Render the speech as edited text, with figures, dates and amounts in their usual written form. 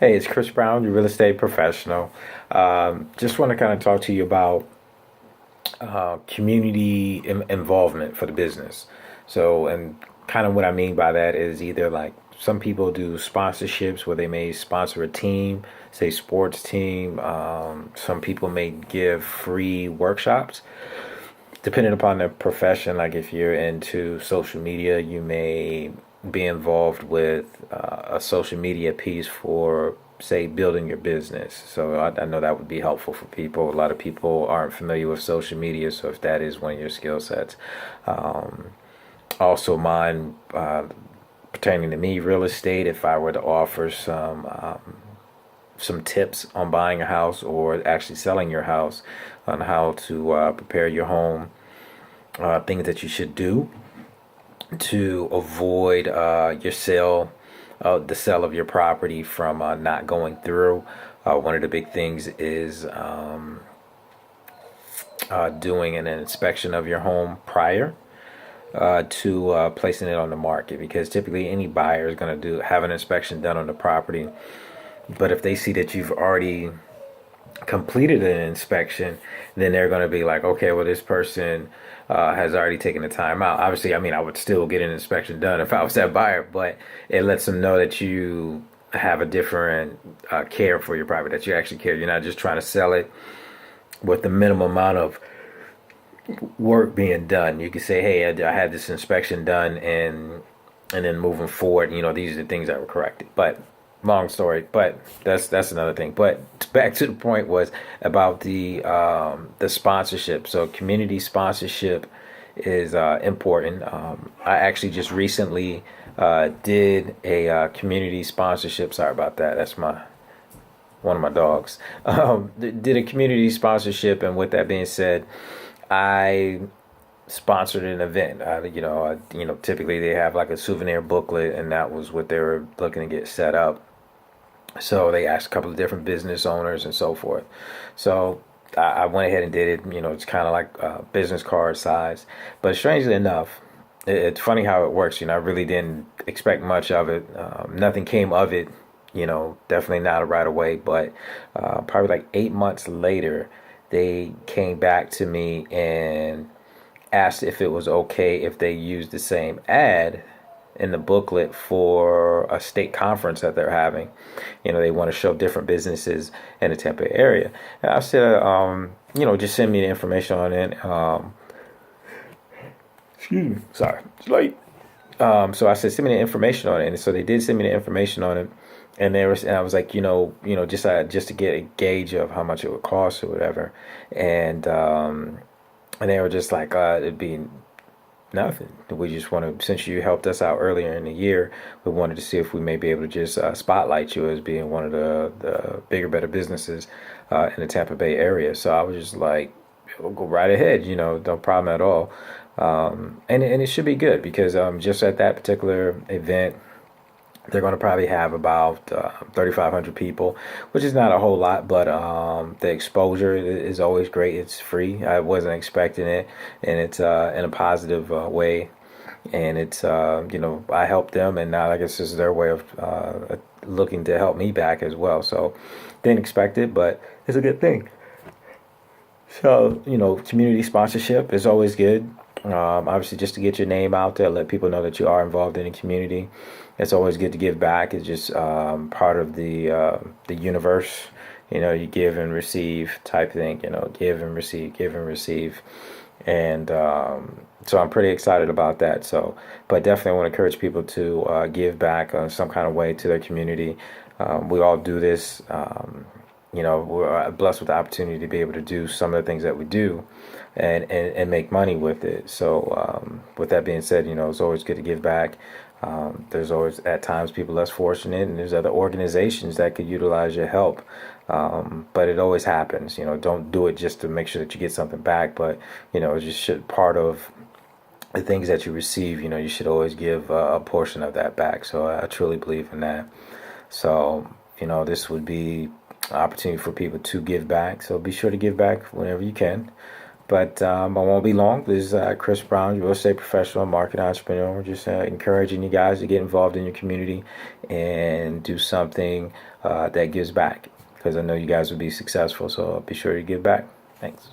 Hey, it's Chris Brown, your real estate professional. Just want to kind of talk to you about community involvement for the business. And kind of what I mean by that is either like some people do sponsorships where they may sponsor a team, say sports team. Some people may give free workshops depending upon the profession. Like if you're into social media, you may be involved with a social media piece for, say, building your business. So I know that would be helpful for people. A lot of people aren't familiar with social media, so if that is one of your skill sets. Also, mine pertaining to me, real estate. If I were to offer some tips on buying a house or actually selling your house, on how to prepare your home, things that you should do to avoid the sale of your property from not going through. One of the big things is doing an inspection of your home prior to placing it on the market, because typically any buyer is going to have an inspection done on the property. But if they see that you've already completed an inspection, then they're going to be like, okay, well, this person has already taken the time out. Obviously, I mean, I would still get an inspection done if I was that buyer, but it lets them know that you have a different care for your property, that you actually care. You're not just trying to sell it with the minimum amount of work being done. You can say, hey, I had this inspection done, and then moving forward, these are the things that were corrected. But long story, but that's another thing. But back to the point was about the sponsorship. So community sponsorship is important. I actually just recently did a community sponsorship. Sorry about that. That's my one of my dogs. Did a community sponsorship, and with that being said, I sponsored an event. Typically they have like a souvenir booklet, and that was what they were looking to get set up. So they asked a couple of different business owners and so forth. So I went ahead and did it. It's kind of like business card size. But strangely enough, it's funny how it works. I really didn't expect much of it. Nothing came of it. Definitely not right away. But probably like 8 months later, they came back to me and asked if it was okay if they used the same ad in the booklet for a state conference that they're having. They want to show different businesses in the Tampa area. And I said, just send me the information on it. Excuse me. Sorry. It's late. So I said, send me the information on it. And so they did send me the information on it. And I was like, just to get a gauge of how much it would cost or whatever. And they were just like, it'd be nothing. We just want to, since you helped us out earlier in the year, we wanted to see if we may be able to just spotlight you as being one of the bigger, better businesses in the Tampa Bay area. So I was just like, we'll go right ahead, no problem at all. And it should be good because just at that particular event, they're going to probably have about 3,500 people, which is not a whole lot, but the exposure is always great. It's free. I wasn't expecting it, and it's in a positive way. And it's, I helped them, and now I guess this is their way of looking to help me back as well. So didn't expect it, but it's a good thing. So, community sponsorship is always good. Obviously, just to get your name out there, let people know that you are involved in the community. It's always good to give back. It's just part of the universe. You give and receive type thing. Give and receive, give and receive, and so I'm pretty excited about that. So, but definitely want to encourage people to give back some kind of way to their community. We all do this. We're blessed with the opportunity to be able to do some of the things that we do and make money with it. So with that being said, it's always good to give back. There's always at times people less fortunate, and there's other organizations that could utilize your help. But it always happens. Don't do it just to make sure that you get something back, but it just should part of the things that you receive. You should always give a portion of that back. So I truly believe in that. So this would be an opportunity for people to give back. So be sure to give back whenever you can. But I won't be long. This is Chris Brown, real estate professional, market entrepreneur. Just encouraging you guys to get involved in your community and do something that gives back, because I know you guys will be successful. So be sure to give back. Thanks.